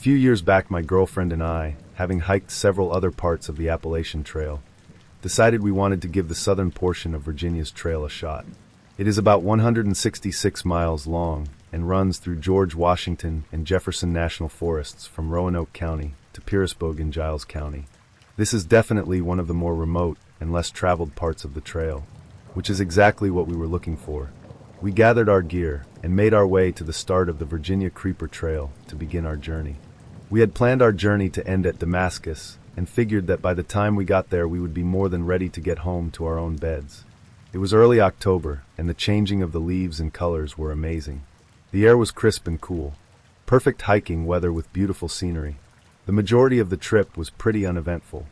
few years back, my girlfriend and I, having hiked several other parts of the Appalachian Trail, decided we wanted to give the southern portion of Virginia's trail a shot. It is about 166 miles long and runs through George Washington and Jefferson National Forests from Roanoke County to Pearisburg in Giles County. This is definitely one of the more remote and less traveled parts of the trail, which is exactly what we were looking for. We gathered our gear and made our way to the start of the Virginia Creeper Trail to begin our journey. We had planned our journey to end at Damascus and figured that by the time we got there we would be more than ready to get home to our own beds. It was early October and the changing of the leaves and colors were amazing. The air was crisp and cool. Perfect hiking weather with beautiful scenery. The majority of the trip was pretty uneventful.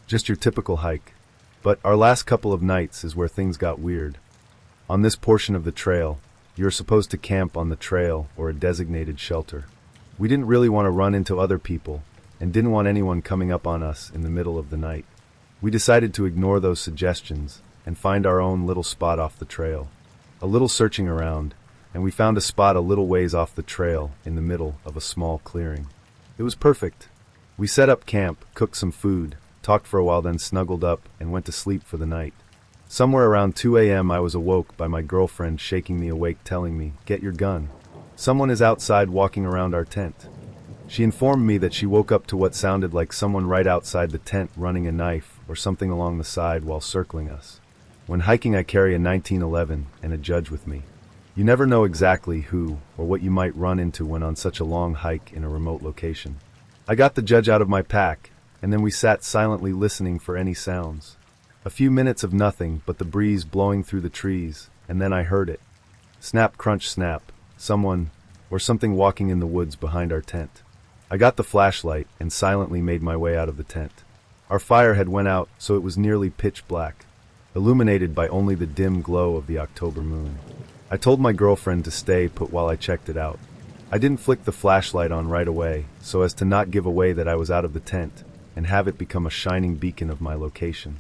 Just your typical hike. But our last couple of nights is where things got weird. On this portion of the trail, you're supposed to camp on the trail or a designated shelter. We didn't really want to run into other people and didn't want anyone coming up on us in the middle of the night. We decided to ignore those suggestions and find our own little spot off the trail. A little searching around, and we found a spot a little ways off the trail in the middle of a small clearing. It was perfect. We set up camp, cooked some food, talked for a while, then snuggled up and went to sleep for the night. Somewhere around 2 a.m. I was awoke by my girlfriend shaking me awake, telling me, "Get your gun. Someone is outside walking around our tent." She informed me that she woke up to what sounded like someone right outside the tent running a knife or something along the side while circling us. When hiking, I carry a 1911 and a judge with me. You never know exactly who or what you might run into when on such a long hike in a remote location. I got the judge out of my pack, and then we sat silently listening for any sounds. A few minutes of nothing but the breeze blowing through the trees, and then I heard it. Snap, crunch, snap. Someone or something walking in the woods behind our tent. I got the flashlight and silently made my way out of the tent. Our fire had went out, so it was nearly pitch black, illuminated by only the dim glow of the October moon. I told my girlfriend to stay put while I checked it out. I didn't flick the flashlight on right away, so as to not give away that I was out of the tent and have it become a shining beacon of my location.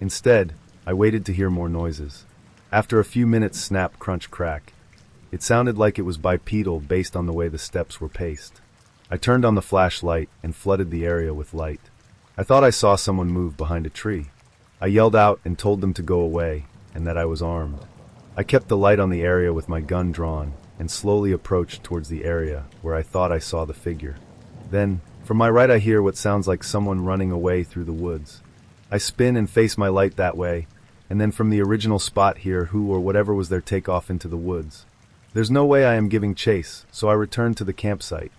Instead, I waited to hear more noises. After a few minutes, snap, crunch, crack. It sounded like it was bipedal based on the way the steps were paced. I turned on the flashlight and flooded the area with light. I thought I saw someone move behind a tree. I yelled out and told them to go away and that I was armed. I kept the light on the area with my gun drawn and slowly approached towards the area where I thought I saw the figure. Then, from my right, I hear what sounds like someone running away through the woods. I spin and face my light that way, and then from the original spot hear who or whatever was there take off into the woods. There's no way I am giving chase, so I return to the campsite.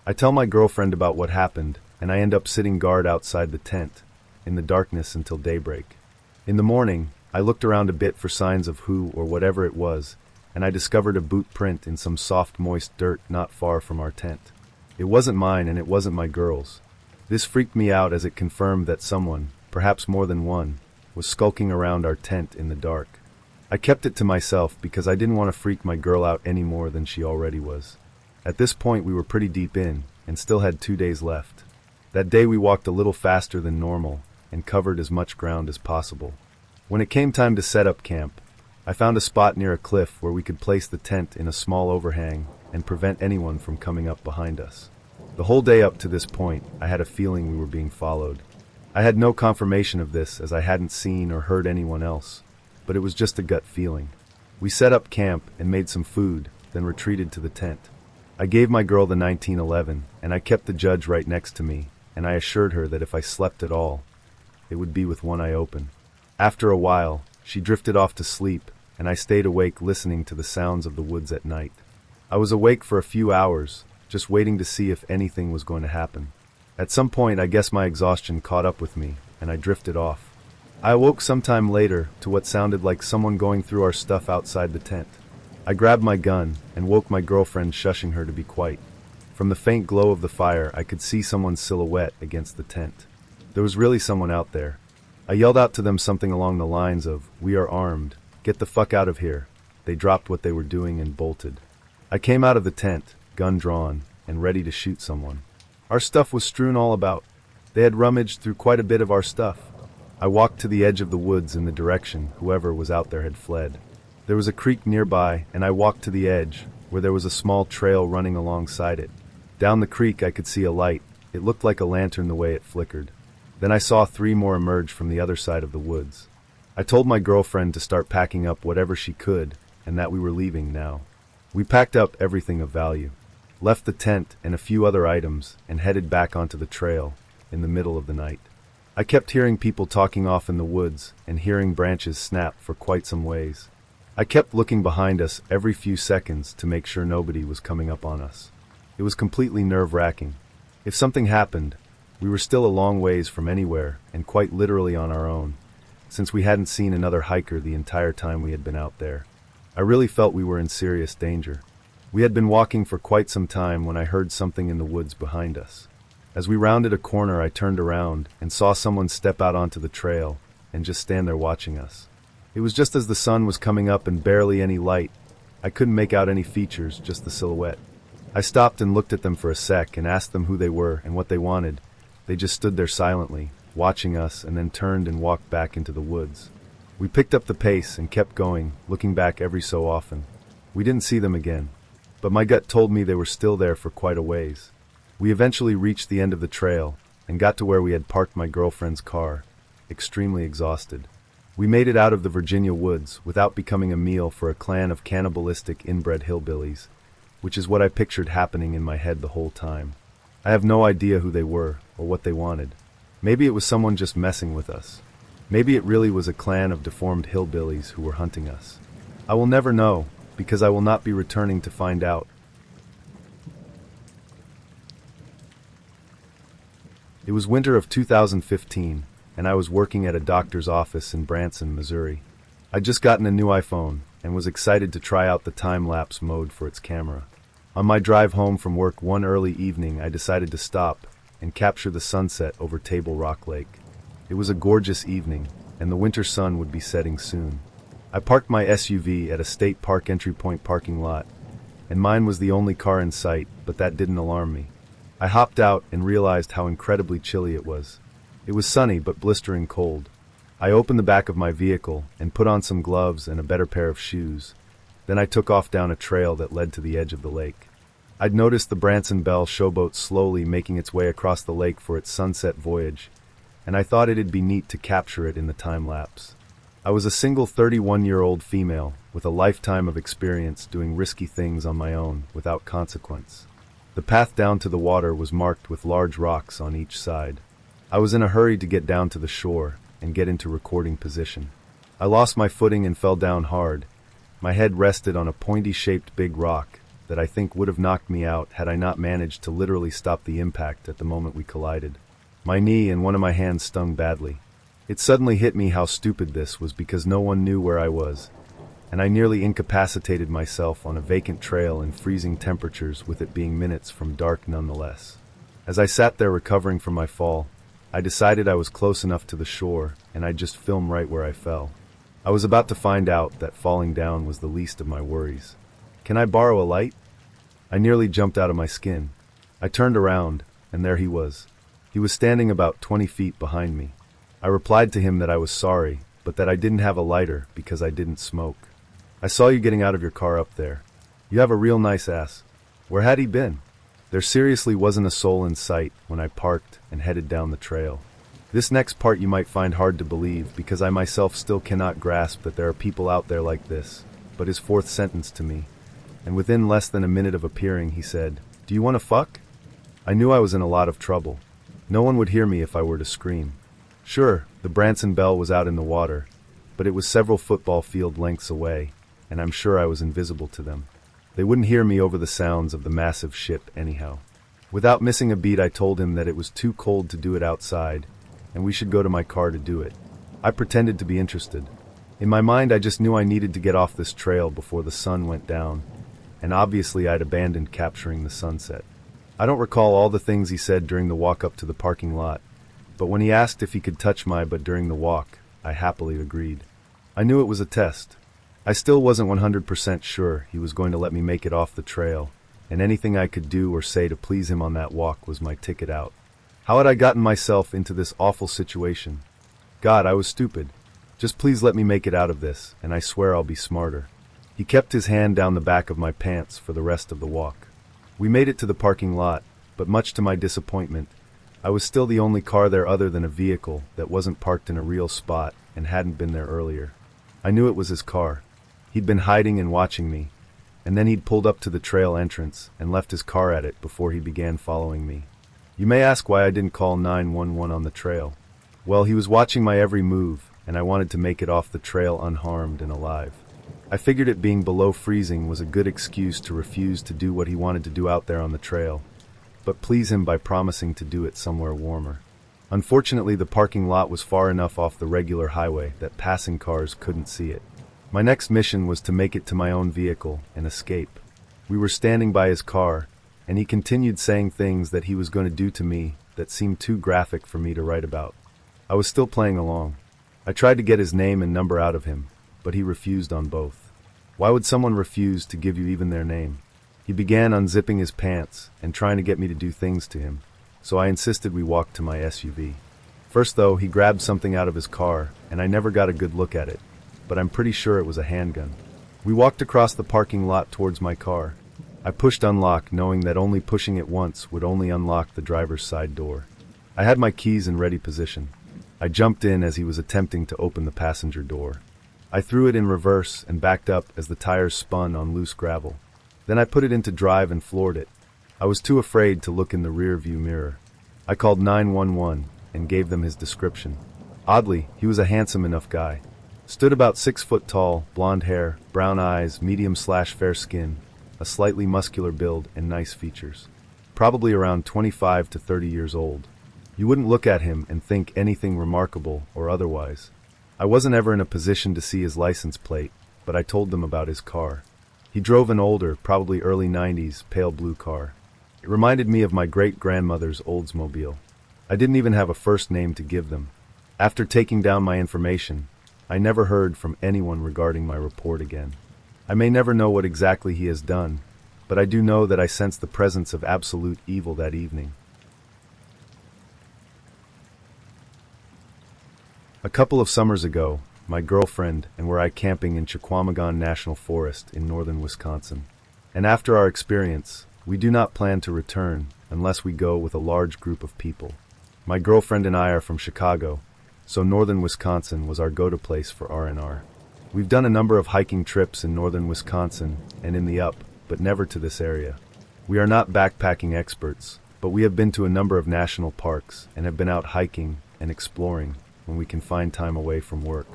I tell my girlfriend about what happened, and I end up sitting guard outside the tent, in the darkness until daybreak. In the morning, I looked around a bit for signs of who or whatever it was, and I discovered a boot print in some soft, moist dirt not far from our tent. It wasn't mine and it wasn't my girl's. This freaked me out as it confirmed that someone, perhaps more than one, was skulking around our tent in the dark. I kept it to myself because I didn't want to freak my girl out any more than she already was. At this point we were pretty deep in, and still had 2 days left. That day we walked a little faster than normal, and covered as much ground as possible. When it came time to set up camp, I found a spot near a cliff where we could place the tent in a small overhang and prevent anyone from coming up behind us. The whole day up to this point, I had a feeling we were being followed. I had no confirmation of this as I hadn't seen or heard anyone else, but it was just a gut feeling. We set up camp and made some food, then retreated to the tent. I gave my girl the 1911, and I kept the judge right next to me, and I assured her that if I slept at all, it would be with one eye open. After a while, she drifted off to sleep, and I stayed awake listening to the sounds of the woods at night. I was awake for a few hours, just waiting to see if anything was going to happen. At some point, I guess my exhaustion caught up with me, and I drifted off. I awoke sometime later to what sounded like someone going through our stuff outside the tent. I grabbed my gun and woke my girlfriend, shushing her to be quiet. From the faint glow of the fire, I could see someone's silhouette against the tent. There was really someone out there. I yelled out to them something along the lines of, "We are armed. Get the fuck out of here." They dropped what they were doing and bolted. I came out of the tent, gun drawn, and ready to shoot someone. Our stuff was strewn all about. They had rummaged through quite a bit of our stuff. I walked to the edge of the woods in the direction whoever was out there had fled. There was a creek nearby, and I walked to the edge, where there was a small trail running alongside it. Down the creek I could see a light. It looked like a lantern the way it flickered. Then I saw 3 more emerge from the other side of the woods. I told my girlfriend to start packing up whatever she could, and that we were leaving now. We packed up everything of value, left the tent and a few other items, and headed back onto the trail in the middle of the night. I kept hearing people talking off in the woods and hearing branches snap for quite some ways. I kept looking behind us every few seconds to make sure nobody was coming up on us. It was completely nerve-wracking. If something happened, we were still a long ways from anywhere and quite literally on our own, since we hadn't seen another hiker the entire time we had been out there. I really felt we were in serious danger. We had been walking for quite some time when I heard something in the woods behind us. As we rounded a corner, I turned around and saw someone step out onto the trail and just stand there watching us. It was just as the sun was coming up and barely any light. I couldn't make out any features, just the silhouette. I stopped and looked at them for a sec and asked them who they were and what they wanted. They just stood there silently, watching us, and then turned and walked back into the woods. We picked up the pace and kept going, looking back every so often. We didn't see them again, but my gut told me they were still there for quite a ways. We eventually reached the end of the trail and got to where we had parked my girlfriend's car, extremely exhausted. We made it out of the Virginia woods without becoming a meal for a clan of cannibalistic inbred hillbillies, which is what I pictured happening in my head the whole time. I have no idea who they were or what they wanted. Maybe it was someone just messing with us. Maybe it really was a clan of deformed hillbillies who were hunting us. I will never know, because I will not be returning to find out. It was winter of 2015, and I was working at a doctor's office in Branson, Missouri. I'd just gotten a new iPhone and was excited to try out the time-lapse mode for its camera. On my drive home from work one early evening, I decided to stop and capture the sunset over Table Rock Lake. It was a gorgeous evening, and the winter sun would be setting soon. I parked my SUV at a state park entry point parking lot, and mine was the only car in sight, but that didn't alarm me. I hopped out and realized how incredibly chilly it was. It was sunny but blistering cold. I opened the back of my vehicle and put on some gloves and a better pair of shoes. Then I took off down a trail that led to the edge of the lake. I'd noticed the Branson Belle showboat slowly making its way across the lake for its sunset voyage, and I thought it'd be neat to capture it in the time-lapse. I was a single 31-year-old female with a lifetime of experience doing risky things on my own without consequence. The path down to the water was marked with large rocks on each side. I was in a hurry to get down to the shore and get into recording position. I lost my footing and fell down hard. My head rested on a pointy-shaped big rock that I think would have knocked me out had I not managed to literally stop the impact at the moment we collided. My knee and one of my hands stung badly. It suddenly hit me how stupid this was because no one knew where I was, and I nearly incapacitated myself on a vacant trail in freezing temperatures with it being minutes from dark nonetheless. As I sat there recovering from my fall, I decided I was close enough to the shore and I'd just film right where I fell. I was about to find out that falling down was the least of my worries. "Can I borrow a light?" I nearly jumped out of my skin. I turned around, and there he was. He was standing about 20 feet behind me. I replied to him that I was sorry, but that I didn't have a lighter because I didn't smoke. "I saw you getting out of your car up there. You have a real nice ass." Where had he been? There seriously wasn't a soul in sight when I parked and headed down the trail. This next part you might find hard to believe because I myself still cannot grasp that there are people out there like this, but his fourth sentence to me, and within less than a minute of appearing, he said, "Do you want to fuck?" I knew I was in a lot of trouble. No one would hear me if I were to scream. Sure, the Branson Belle was out in the water, but it was several football field lengths away, and I'm sure I was invisible to them. They wouldn't hear me over the sounds of the massive ship anyhow. Without missing a beat, I told him that it was too cold to do it outside, and we should go to my car to do it. I pretended to be interested. In my mind, I just knew I needed to get off this trail before the sun went down, and obviously I'd abandoned capturing the sunset. I don't recall all the things he said during the walk up to the parking lot, but when he asked if he could touch my butt during the walk, I happily agreed. I knew it was a test. I still wasn't 100% sure he was going to let me make it off the trail, and anything I could do or say to please him on that walk was my ticket out. How had I gotten myself into this awful situation? God, I was stupid. Just please let me make it out of this, and I swear I'll be smarter. He kept his hand down the back of my pants for the rest of the walk. We made it to the parking lot, but much to my disappointment, I was still the only car there other than a vehicle that wasn't parked in a real spot and hadn't been there earlier. I knew it was his car. He'd been hiding and watching me, and then he'd pulled up to the trail entrance and left his car at it before he began following me. You may ask why I didn't call 911 on the trail. Well, he was watching my every move, and I wanted to make it off the trail unharmed and alive. I figured it being below freezing was a good excuse to refuse to do what he wanted to do out there on the trail, but please him by promising to do it somewhere warmer. Unfortunately, the parking lot was far enough off the regular highway that passing cars couldn't see it. My next mission was to make it to my own vehicle and escape. We were standing by his car, and he continued saying things that he was going to do to me that seemed too graphic for me to write about. I was still playing along. I tried to get his name and number out of him, but he refused on both. Why would someone refuse to give you even their name? He began unzipping his pants and trying to get me to do things to him, so I insisted we walk to my SUV. First though, he grabbed something out of his car, and I never got a good look at it, but I'm pretty sure it was a handgun. We walked across the parking lot towards my car. I pushed unlock, knowing that only pushing it once would only unlock the driver's side door. I had my keys in ready position. I jumped in as he was attempting to open the passenger door. I threw it in reverse and backed up as the tires spun on loose gravel. Then I put it into drive and floored it. I was too afraid to look in the rear view mirror. I called 911 and gave them his description. Oddly, he was a handsome enough guy. Stood about 6 foot tall, blonde hair, brown eyes, medium/fair skin, a slightly muscular build, and nice features. Probably around 25 to 30 years old. You wouldn't look at him and think anything remarkable or otherwise. I wasn't ever in a position to see his license plate, but I told them about his car. He drove an older, probably early 90s, pale blue car. It reminded me of my great-grandmother's Oldsmobile. I didn't even have a first name to give them. After taking down my information, I never heard from anyone regarding my report again. I may never know what exactly he has done, but I do know that I sensed the presence of absolute evil that evening. A couple of summers ago, my girlfriend and I camping in Chequamegon National Forest in northern Wisconsin. And after our experience, we do not plan to return unless we go with a large group of people. My girlfriend and I are from Chicago, so northern Wisconsin was our go-to place for R&R. We've done a number of hiking trips in northern Wisconsin and in the Up, but never to this area. We are not backpacking experts, but we have been to a number of national parks and have been out hiking and exploring when we can find time away from work.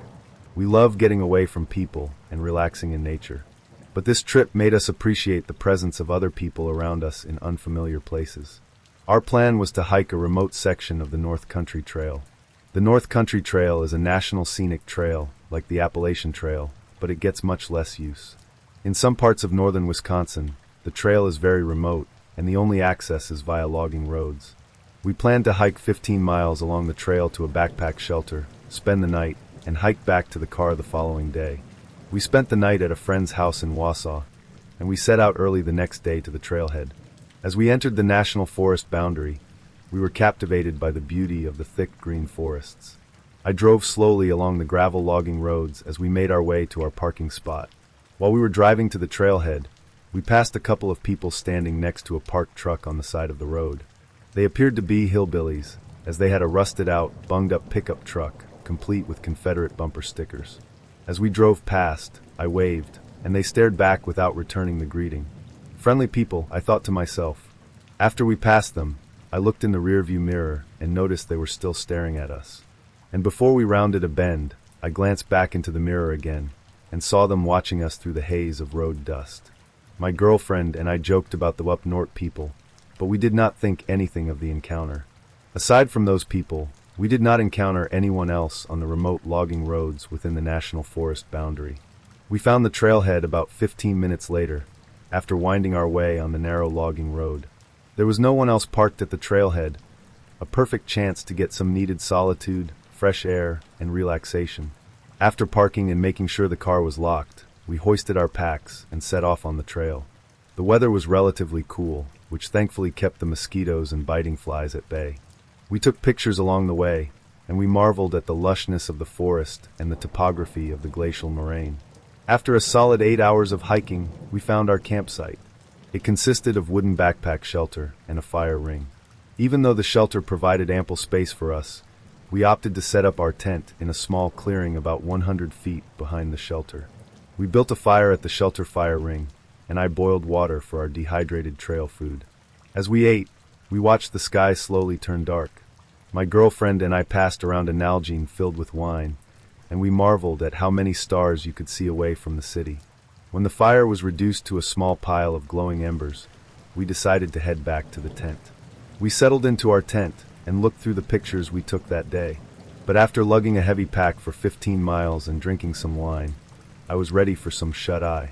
We love getting away from people and relaxing in nature. But this trip made us appreciate the presence of other people around us in unfamiliar places. Our plan was to hike a remote section of the North Country Trail. The North Country Trail is a national scenic trail, like the Appalachian Trail, but it gets much less use. In some parts of northern Wisconsin, the trail is very remote, and the only access is via logging roads. We planned to hike 15 miles along the trail to a backpack shelter, spend the night, and hike back to the car the following day. We spent the night at a friend's house in Wausau, and we set out early the next day to the trailhead. As we entered the national forest boundary, we were captivated by the beauty of the thick green forests. I drove slowly along the gravel logging roads as we made our way to our parking spot. While we were driving to the trailhead, we passed a couple of people standing next to a parked truck on the side of the road. They appeared to be hillbillies, as they had a rusted-out, bunged-up pickup truck, complete with Confederate bumper stickers. As we drove past, I waved, and they stared back without returning the greeting. Friendly people, I thought to myself. After we passed them, I looked in the rearview mirror and noticed they were still staring at us. And before we rounded a bend, I glanced back into the mirror again and saw them watching us through the haze of road dust. My girlfriend and I joked about the up north people, but we did not think anything of the encounter. Aside from those people, we did not encounter anyone else on the remote logging roads within the national forest boundary. We found the trailhead about 15 minutes later, after winding our way on the narrow logging road. There was no one else parked at the trailhead, a perfect chance to get some needed solitude, fresh air, and relaxation. After parking and making sure the car was locked, we hoisted our packs and set off on the trail. The weather was relatively cool, which thankfully kept the mosquitoes and biting flies at bay. We took pictures along the way, and we marveled at the lushness of the forest and the topography of the glacial moraine. After a solid 8 hours of hiking, we found our campsite. It consisted of wooden backpack shelter and a fire ring. Even though the shelter provided ample space for us, we opted to set up our tent in a small clearing about 100 feet behind the shelter. We built a fire at the shelter fire ring, and I boiled water for our dehydrated trail food. As we ate, we watched the sky slowly turn dark. My girlfriend and I passed around a Nalgene filled with wine, and we marveled at how many stars you could see away from the city. When the fire was reduced to a small pile of glowing embers, we decided to head back to the tent. We settled into our tent and looked through the pictures we took that day. But after lugging a heavy pack for 15 miles and drinking some wine, I was ready for some shut-eye.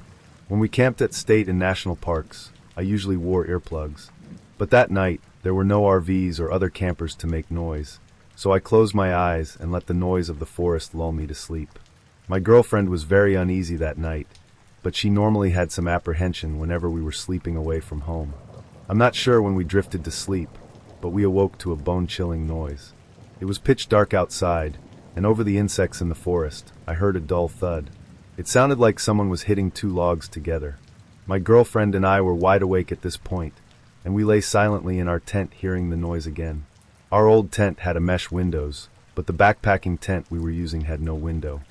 When we camped at state and national parks, I usually wore earplugs. But that night, there were no RVs or other campers to make noise, so I closed my eyes and let the noise of the forest lull me to sleep. My girlfriend was very uneasy that night, but she normally had some apprehension whenever we were sleeping away from home. I'm not sure when we drifted to sleep, but we awoke to a bone-chilling noise. It was pitch dark outside, and over the insects in the forest, I heard a dull thud. It sounded like someone was hitting two logs together. My girlfriend and I were wide awake at this point, and we lay silently in our tent hearing the noise again. Our old tent had a mesh windows, but the backpacking tent we were using had no window.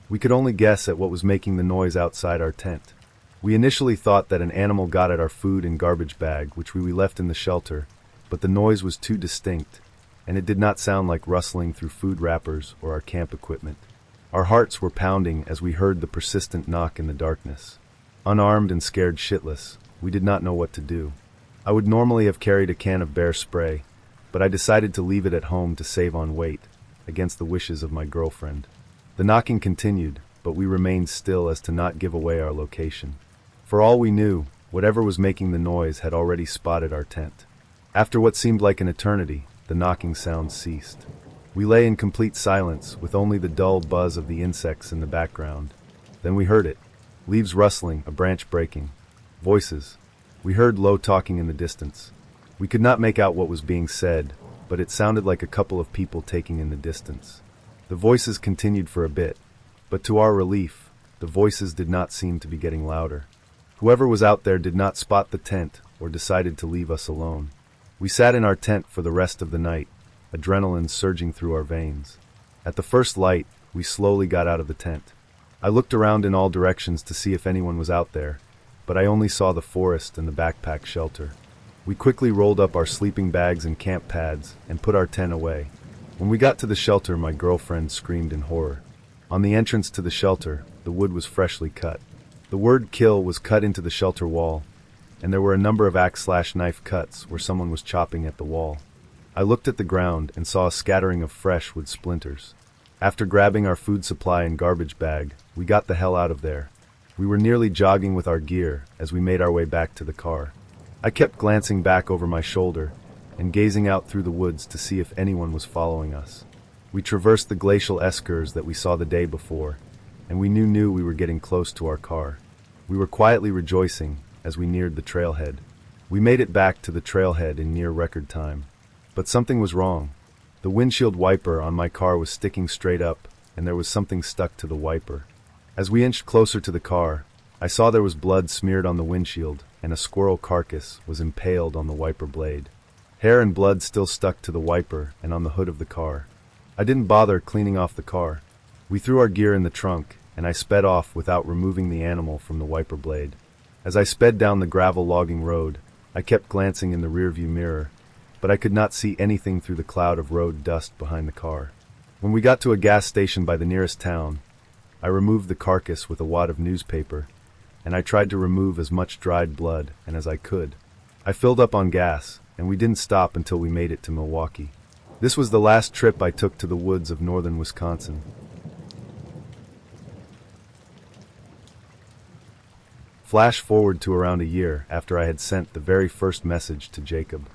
We could only guess at what was making the noise outside our tent. We initially thought that an animal got at our food and garbage bag, which we left in the shelter, but the noise was too distinct, and it did not sound like rustling through food wrappers or our camp equipment. Our hearts were pounding as we heard the persistent knock in the darkness. Unarmed and scared shitless, we did not know what to do. I would normally have carried a can of bear spray, but I decided to leave it at home to save on weight, against the wishes of my girlfriend. The knocking continued, but we remained still as to not give away our location. For all we knew, whatever was making the noise had already spotted our tent. After what seemed like an eternity, the knocking sound ceased. We lay in complete silence, with only the dull buzz of the insects in the background. Then we heard it. Leaves rustling, a branch breaking. Voices. We heard low talking in the distance. We could not make out what was being said, but it sounded like a couple of people taking in the distance. The voices continued for a bit, but to our relief, the voices did not seem to be getting louder. Whoever was out there did not spot the tent or decided to leave us alone. We sat in our tent for the rest of the night, adrenaline surging through our veins. At the first light, we slowly got out of the tent. I looked around in all directions to see if anyone was out there, but I only saw the forest and the backpack shelter. We quickly rolled up our sleeping bags and camp pads and put our tent away. When we got to the shelter, my girlfriend screamed in horror. On the entrance to the shelter, the wood was freshly cut. The word "kill" was cut into the shelter wall, and there were a number of axe/knife cuts where someone was chopping at the wall. I looked at the ground and saw a scattering of fresh wood splinters. After grabbing our food supply and garbage bag, we got the hell out of there. We were nearly jogging with our gear as we made our way back to the car. I kept glancing back over my shoulder and gazing out through the woods to see if anyone was following us. We traversed the glacial eskers that we saw the day before, and we knew we were getting close to our car. We were quietly rejoicing as we neared the trailhead. We made it back to the trailhead in near record time. But something was wrong. The windshield wiper on my car was sticking straight up, and there was something stuck to the wiper. As we inched closer to the car, I saw there was blood smeared on the windshield, and a squirrel carcass was impaled on the wiper blade. Hair and blood still stuck to the wiper and on the hood of the car. I didn't bother cleaning off the car. We threw our gear in the trunk, and I sped off without removing the animal from the wiper blade. As I sped down the gravel logging road, I kept glancing in the rearview mirror, but I could not see anything through the cloud of road dust behind the car. When we got to a gas station by the nearest town, I removed the carcass with a wad of newspaper, and I tried to remove as much dried blood and as I could. I filled up on gas, and we didn't stop until we made it to Milwaukee. This was the last trip I took to the woods of northern Wisconsin. Flash forward to around a year after I had sent the very first message to Jacob.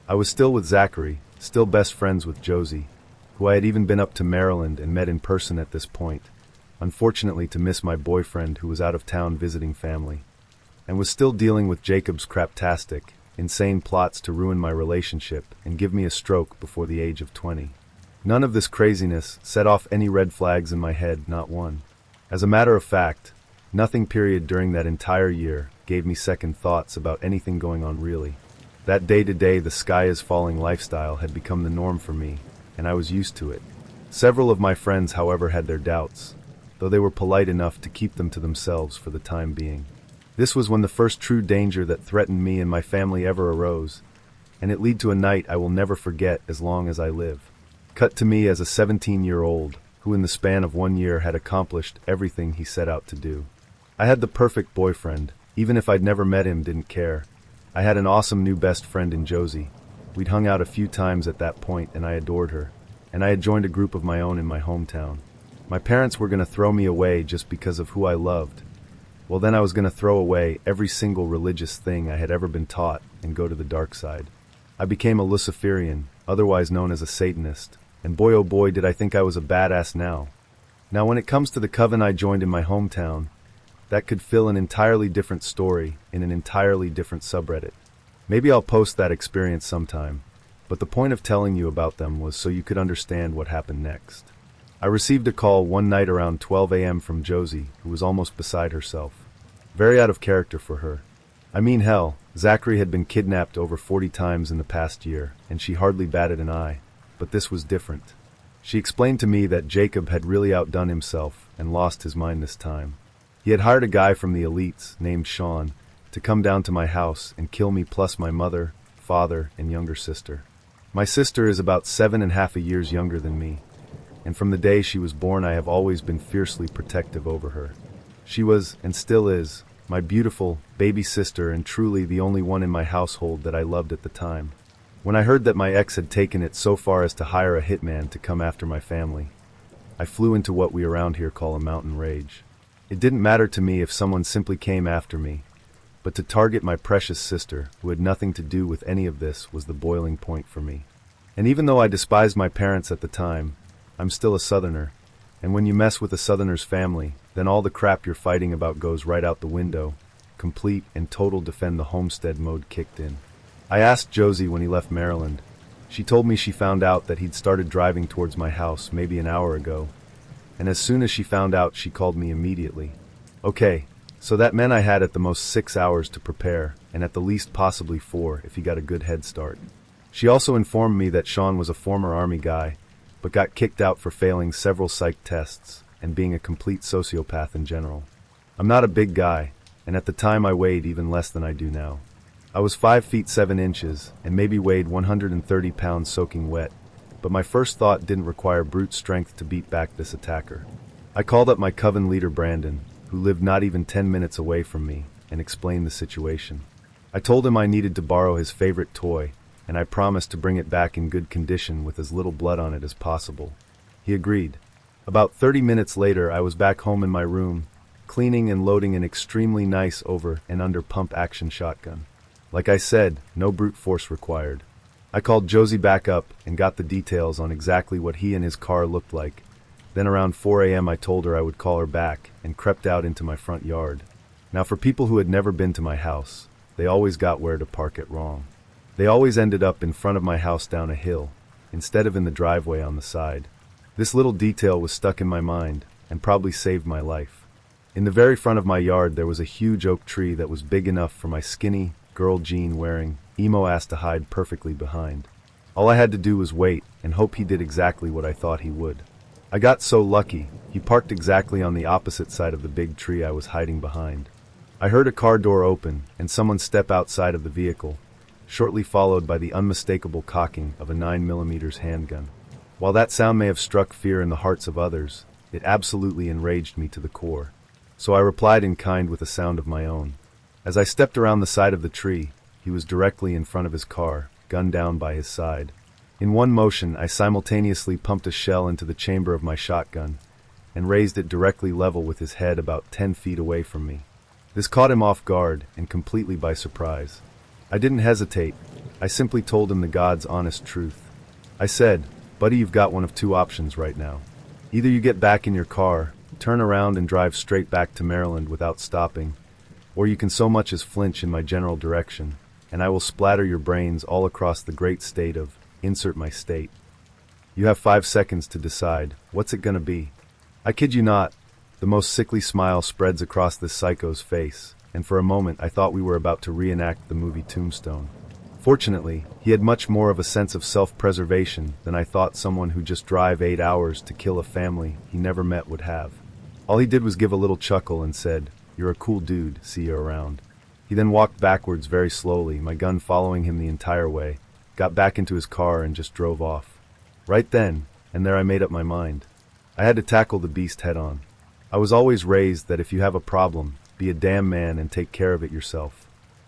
I was still with Zachary, still best friends with Josie, who I had even been up to Maryland and met in person at this point, unfortunately to miss my boyfriend who was out of town visiting family, and was still dealing with Jacob's craptastic, insane plots to ruin my relationship and give me a stroke before the age of 20. None of this craziness set off any red flags in my head, not one. As a matter of fact, nothing period during that entire year gave me second thoughts about anything going on really. That day-to-day the sky is falling lifestyle had become the norm for me, and I was used to it. Several of my friends, however, had their doubts, though they were polite enough to keep them to themselves for the time being. This was when the first true danger that threatened me and my family ever arose, and it led to a night I will never forget as long as I live. Cut to me as a 17-year-old, who in the span of 1 year had accomplished everything he set out to do. I had the perfect boyfriend. Even if I'd never met him, didn't care. I had an awesome new best friend in Josie. We'd hung out a few times at that point, and I adored her. And I had joined a group of my own in my hometown. My parents were going to throw me away just because of who I loved. Well, then I was going to throw away every single religious thing I had ever been taught and go to the dark side. I became a Luciferian, otherwise known as a Satanist, and boy oh boy did I think I was a badass now. Now when it comes to the coven I joined in my hometown, that could fill an entirely different story in an entirely different subreddit. Maybe I'll post that experience sometime, but the point of telling you about them was so you could understand what happened next. I received a call one night around 12 a.m. from Josie, who was almost beside herself. Very out of character for her. I mean hell, Zachary had been kidnapped over 40 times in the past year, and she hardly batted an eye. But this was different. She explained to me that Jacob had really outdone himself and lost his mind this time. He had hired a guy from the elites, named Sean, to come down to my house and kill me plus my mother, father, and younger sister. My sister is about 7.5 years younger than me, and from the day she was born I have always been fiercely protective over her. She was, and still is, my beautiful baby sister and truly the only one in my household that I loved at the time. When I heard that my ex had taken it so far as to hire a hitman to come after my family, I flew into what we around here call a mountain rage. It didn't matter to me if someone simply came after me, but to target my precious sister, who had nothing to do with any of this, was the boiling point for me. And even though I despised my parents at the time, I'm still a Southerner, and when you mess with a Southerner's family, then all the crap you're fighting about goes right out the window. Complete and total defend the homestead mode kicked in. I asked Josie when he left Maryland. She told me she found out that he'd started driving towards my house maybe an hour ago, and as soon as she found out she called me immediately. Okay, so that meant I had at the most 6 hours to prepare, and at the least possibly 4 if he got a good head start. She also informed me that Sean was a former Army guy, but got kicked out for failing several psych tests and being a complete sociopath in general. I'm not a big guy, and at the time I weighed even less than I do now. I was 5 feet 7 inches and maybe weighed 130 pounds soaking wet, but my first thought didn't require brute strength to beat back this attacker. I called up my coven leader Brandon, who lived not even 10 minutes away from me, and explained the situation. I told him I needed to borrow his favorite toy, and I promised to bring it back in good condition with as little blood on it as possible. He agreed. About 30 minutes later I was back home in my room, cleaning and loading an extremely nice over and under pump action shotgun. Like I said, no brute force required. I called Josie back up and got the details on exactly what he and his car looked like. Then around 4 a.m. I told her I would call her back and crept out into my front yard. Now for people who had never been to my house, they always got where to park it wrong. They always ended up in front of my house down a hill, instead of in the driveway on the side. This little detail was stuck in my mind and probably saved my life. In the very front of my yard there was a huge oak tree that was big enough for my skinny, girl jean wearing emo ass to hide perfectly behind. All I had to do was wait and hope he did exactly what I thought he would. I got so lucky, he parked exactly on the opposite side of the big tree I was hiding behind. I heard a car door open and someone step outside of the vehicle, shortly followed by the unmistakable cocking of a 9mm handgun. While that sound may have struck fear in the hearts of others, it absolutely enraged me to the core. So I replied in kind with a sound of my own. As I stepped around the side of the tree, he was directly in front of his car, gun down by his side. In one motion, I simultaneously pumped a shell into the chamber of my shotgun and raised it directly level with his head about 10 feet away from me. This caught him off guard and completely by surprise. I didn't hesitate. I simply told him the God's honest truth. I said, "Buddy, you've got one of two options right now. Either you get back in your car, turn around and drive straight back to Maryland without stopping, or you can so much as flinch in my general direction, and I will splatter your brains all across the great state of insert my state. You have 5 seconds to decide. What's it gonna be?" I kid you not, the most sickly smile spreads across this psycho's face, and for a moment I thought we were about to reenact the movie Tombstone. Fortunately, he had much more of a sense of self-preservation than I thought someone who just drove 8 hours to kill a family he never met would have. All he did was give a little chuckle and said, "You're a cool dude, see you around." He then walked backwards very slowly, my gun following him the entire way, got back into his car and just drove off. Right then, and there I made up my mind. I had to tackle the beast head on. I was always raised that if you have a problem, be a damn man and take care of it yourself.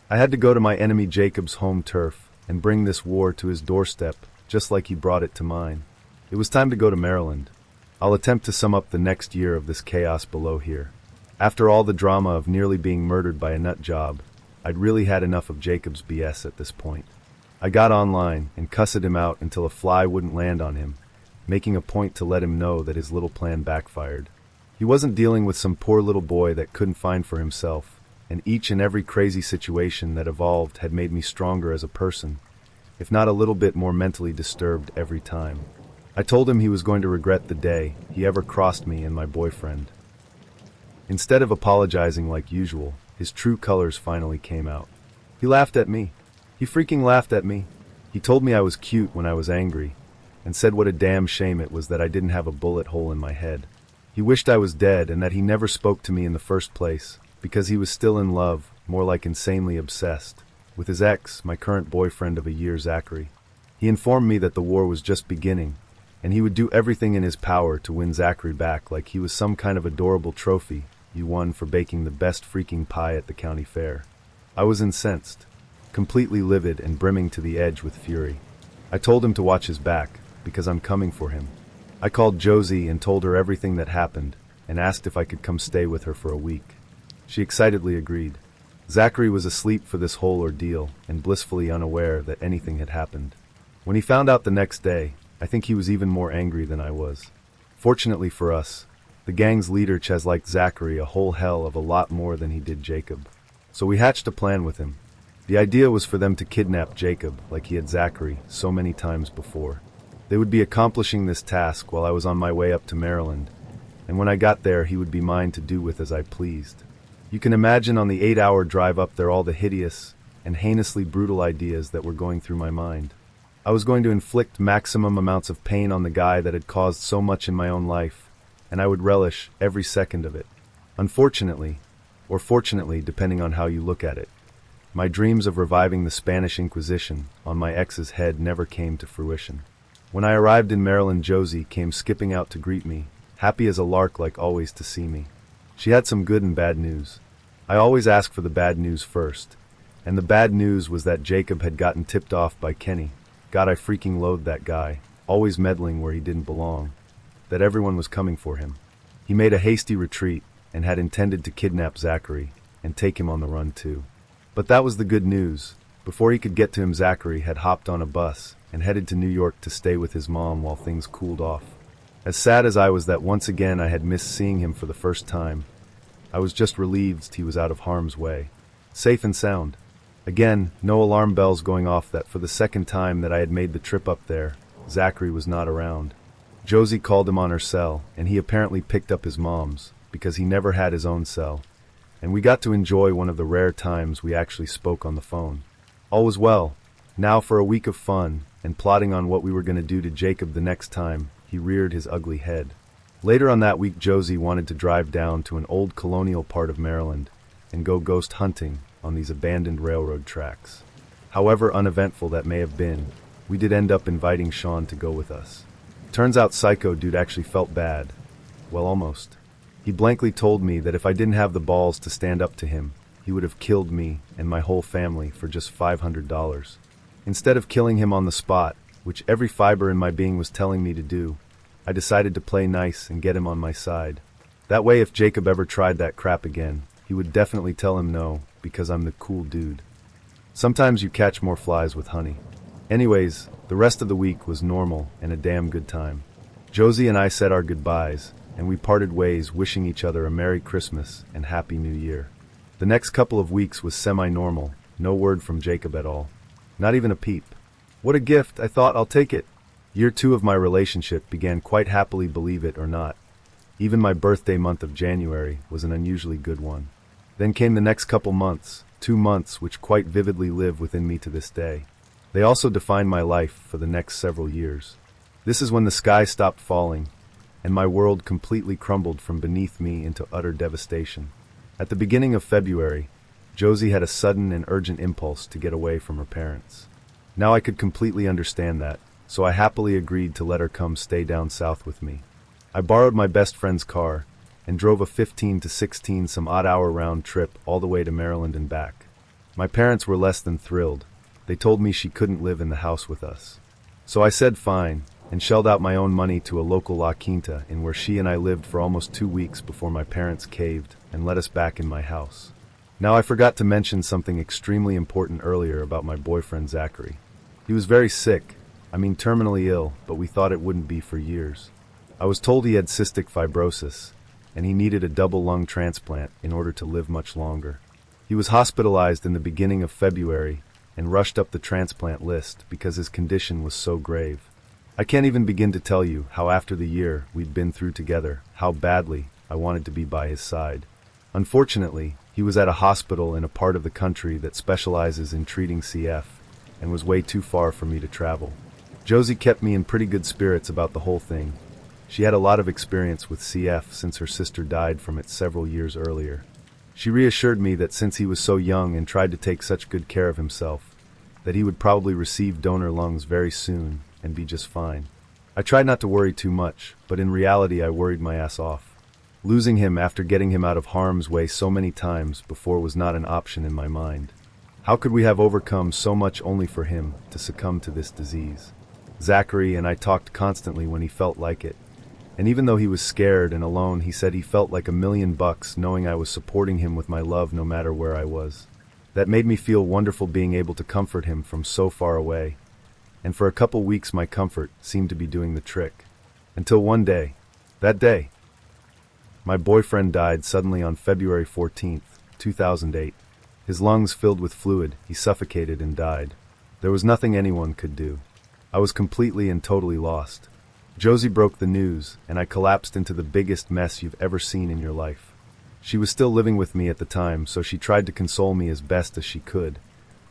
I had to go to my enemy Jacob's home turf and bring this war to his doorstep, just like he brought it to mine. It was time to go to Maryland. I'll attempt to sum up the next year of this chaos below here. After all the drama of nearly being murdered by a nut job, I'd really had enough of Jacob's BS at this point. I got online and cussed him out until a fly wouldn't land on him, making a point to let him know that his little plan backfired. He wasn't dealing with some poor little boy that couldn't find for himself, and each and every crazy situation that evolved had made me stronger as a person, if not a little bit more mentally disturbed every time. I told him he was going to regret the day he ever crossed me and my boyfriend. Instead of apologizing like usual, his true colors finally came out. He laughed at me. He freaking laughed at me. He told me I was cute when I was angry, and said what a damn shame it was that I didn't have a bullet hole in my head. He wished I was dead and that he never spoke to me in the first place, because he was still in love, more like insanely obsessed, with his ex, my current boyfriend of a year, Zachary. He informed me that the war was just beginning, and he would do everything in his power to win Zachary back like he was some kind of adorable trophy you won for baking the best freaking pie at the county fair. I was incensed, completely livid and brimming to the edge with fury. I told him to watch his back, because I'm coming for him. I called Josie and told her everything that happened, and asked if I could come stay with her for a week. She excitedly agreed. Zachary was asleep for this whole ordeal, and blissfully unaware that anything had happened. When he found out the next day, I think he was even more angry than I was. Fortunately for us, the gang's leader liked Zachary a whole hell of a lot more than he did Jacob. So we hatched a plan with him. The idea was for them to kidnap Jacob like he had Zachary so many times before. They would be accomplishing this task while I was on my way up to Maryland, and when I got there he would be mine to do with as I pleased. You can imagine on the 8-hour drive up there all the hideous and heinously brutal ideas that were going through my mind. I was going to inflict maximum amounts of pain on the guy that had caused so much in my own life, and I would relish every second of it. Unfortunately, or fortunately depending on how you look at it, my dreams of reviving the Spanish Inquisition on my ex's head never came to fruition. When I arrived in Maryland, Josie came skipping out to greet me, happy as a lark like always to see me. She had some good and bad news. I always ask for the bad news first, and the bad news was that Jacob had gotten tipped off by Kenny. God, I freaking loathe that guy, always meddling where he didn't belong. That everyone was coming for him. He made a hasty retreat and had intended to kidnap Zachary and take him on the run too. But that was the good news. Before he could get to him, Zachary had hopped on a bus and headed to New York to stay with his mom while things cooled off. As sad as I was that once again I had missed seeing him for the first time, I was just relieved he was out of harm's way, safe and sound. Again, no alarm bells going off that for the second time that I had made the trip up there, Zachary was not around. Josie called him on her cell, and he apparently picked up his mom's, because he never had his own cell, and we got to enjoy one of the rare times we actually spoke on the phone. All was well. Now for a week of fun, and plotting on what we were going to do to Jacob the next time he reared his ugly head. Later on that week, Josie wanted to drive down to an old colonial part of Maryland and go ghost hunting on these abandoned railroad tracks. However uneventful that may have been, we did end up inviting Sean to go with us. Turns out Psycho Dude actually felt bad. Well, almost. He blankly told me that if I didn't have the balls to stand up to him, he would have killed me and my whole family for just $500. Instead of killing him on the spot, which every fiber in my being was telling me to do, I decided to play nice and get him on my side. That way, if Jacob ever tried that crap again, he would definitely tell him no, because I'm the cool dude. Sometimes you catch more flies with honey. Anyways, the rest of the week was normal and a damn good time. Josie and I said our goodbyes, and we parted ways wishing each other a Merry Christmas and Happy New Year. The next couple of weeks was semi-normal, no word from Jacob at all. Not even a peep. What a gift, I thought, I'll take it. Year 2 of my relationship began quite happily, believe it or not. Even my birthday month of January was an unusually good one. Then came the next couple months, 2 months which quite vividly live within me to this day. They also defined my life for the next several years. This is when the sky stopped falling, and my world completely crumbled from beneath me into utter devastation. At the beginning of February, Josie had a sudden and urgent impulse to get away from her parents. Now I could completely understand that, so I happily agreed to let her come stay down south with me. I borrowed my best friend's car and drove a 15 to 16 some odd hour round trip all the way to Maryland and back. My parents were less than thrilled. They told me she couldn't live in the house with us. So I said fine, and shelled out my own money to a local La Quinta in where she and I lived for almost 2 weeks before my parents caved and let us back in my house. Now I forgot to mention something extremely important earlier about my boyfriend Zachary. He was very sick, terminally ill, but we thought it wouldn't be for years. I was told he had cystic fibrosis, and he needed a double lung transplant in order to live much longer. He was hospitalized in the beginning of February and rushed up the transplant list because his condition was so grave. I can't even begin to tell you how after the year we'd been through together, how badly I wanted to be by his side. Unfortunately, he was at a hospital in a part of the country that specializes in treating CF and was way too far for me to travel. Josie kept me in pretty good spirits about the whole thing. She had a lot of experience with CF since her sister died from it several years earlier. She reassured me that since he was so young and tried to take such good care of himself, that he would probably receive donor lungs very soon and be just fine. I tried not to worry too much, but in reality I worried my ass off. Losing him after getting him out of harm's way so many times before was not an option in my mind. How could we have overcome so much only for him to succumb to this disease? Zachary and I talked constantly when he felt like it, and even though he was scared and alone, he said he felt like $1,000,000 knowing I was supporting him with my love no matter where I was. That made me feel wonderful being able to comfort him from so far away, and for a couple weeks my comfort seemed to be doing the trick. Until one day, that day, my boyfriend died suddenly on February 14th, 2008. His lungs filled with fluid, he suffocated and died. There was nothing anyone could do. I was completely and totally lost. Josie broke the news, and I collapsed into the biggest mess you've ever seen in your life. She was still living with me at the time, so she tried to console me as best as she could,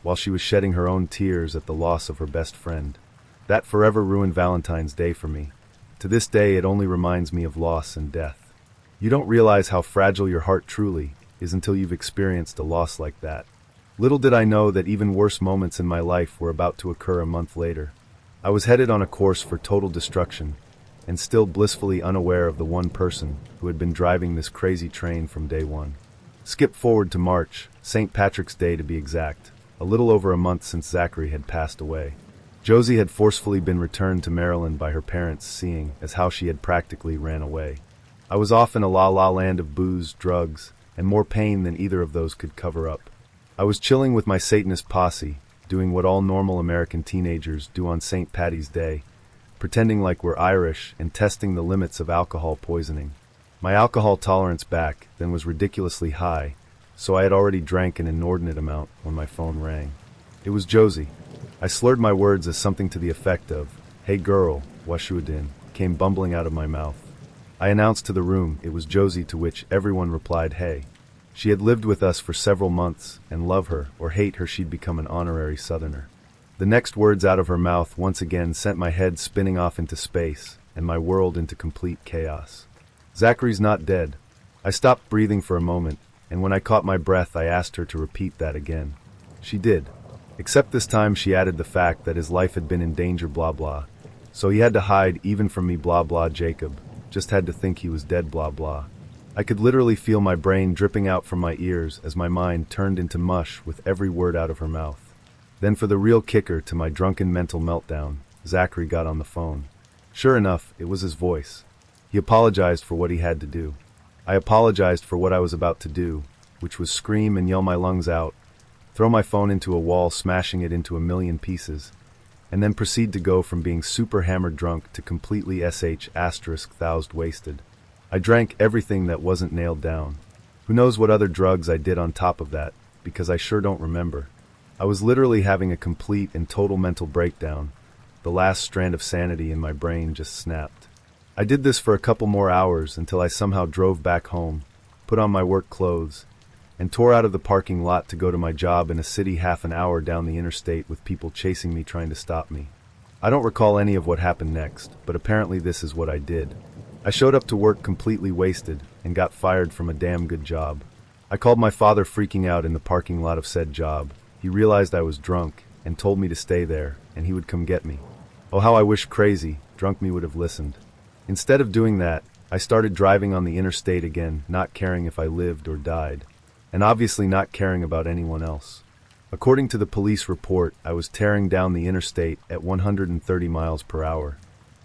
while she was shedding her own tears at the loss of her best friend. That forever ruined Valentine's Day for me. To this day, it only reminds me of loss and death. You don't realize how fragile your heart truly is until you've experienced a loss like that. Little did I know that even worse moments in my life were about to occur a month later. I was headed on a course for total destruction, and still blissfully unaware of the one person who had been driving this crazy train from day one. Skip forward to March, St. Patrick's Day to be exact, a little over a month since Zachary had passed away. Josie had forcefully been returned to Maryland by her parents, seeing as how she had practically ran away. I was off in a la-la land of booze, drugs, and more pain than either of those could cover up. I was chilling with my Satanist posse, doing what all normal American teenagers do on St. Paddy's Day, pretending like we're Irish and testing the limits of alcohol poisoning. My alcohol tolerance back then was ridiculously high, so I had already drank an inordinate amount when my phone rang. It was Josie. I slurred my words as something to the effect of, "Hey girl, washuadin," came bumbling out of my mouth. I announced to the room it was Josie, to which everyone replied, "Hey." She had lived with us for several months, and love her or hate her, she'd become an honorary Southerner. The next words out of her mouth once again sent my head spinning off into space, and my world into complete chaos. "Zachary's not dead." I stopped breathing for a moment, and when I caught my breath I asked her to repeat that again. She did. Except this time she added the fact that his life had been in danger, blah blah. So he had to hide even from me, blah blah. Jacob just had to think he was dead, blah blah. I could literally feel my brain dripping out from my ears as my mind turned into mush with every word out of her mouth. Then for the real kicker to my drunken mental meltdown, Zachary got on the phone. Sure enough, it was his voice. He apologized for what he had to do. I apologized for what I was about to do, which was scream and yell my lungs out, throw my phone into a wall, smashing it into a million pieces, and then proceed to go from being super hammered drunk to completely **thousand wasted. I drank everything that wasn't nailed down. Who knows what other drugs I did on top of that, because I sure don't remember. I was literally having a complete and total mental breakdown. The last strand of sanity in my brain just snapped. I did this for a couple more hours until I somehow drove back home, put on my work clothes, and tore out of the parking lot to go to my job in a city half an hour down the interstate with people chasing me trying to stop me. I don't recall any of what happened next, but apparently this is what I did. I showed up to work completely wasted and got fired from a damn good job. I called my father freaking out in the parking lot of said job. He realized I was drunk and told me to stay there and he would come get me. Oh, how I wish crazy, drunk me would have listened. Instead of doing that, I started driving on the interstate again, not caring if I lived or died, and obviously not caring about anyone else. According to the police report, I was tearing down the interstate at 130 miles per hour.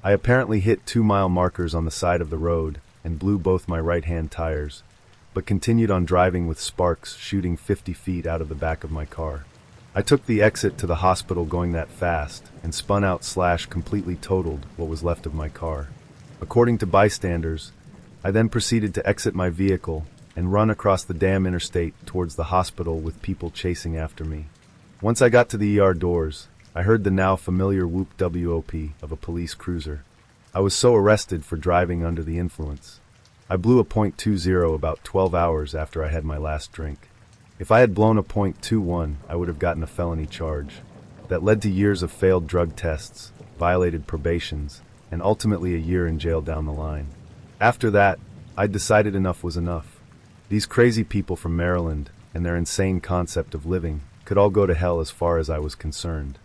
I apparently hit 2-mile markers on the side of the road and blew both my right-hand tires, but continued on driving with sparks shooting 50 feet out of the back of my car. I took the exit to the hospital going that fast and spun out / completely totaled what was left of my car. According to bystanders, I then proceeded to exit my vehicle and run across the damn interstate towards the hospital with people chasing after me. Once I got to the ER doors, I heard the now familiar whoop wop of a police cruiser. I was so arrested for driving under the influence. I blew a .20 about 12 hours after I had my last drink. If I had blown a .21, I would have gotten a felony charge. That led to years of failed drug tests, violated probations, and ultimately a year in jail down the line. After that, I decided enough was enough. These crazy people from Maryland and their insane concept of living could all go to hell as far as I was concerned.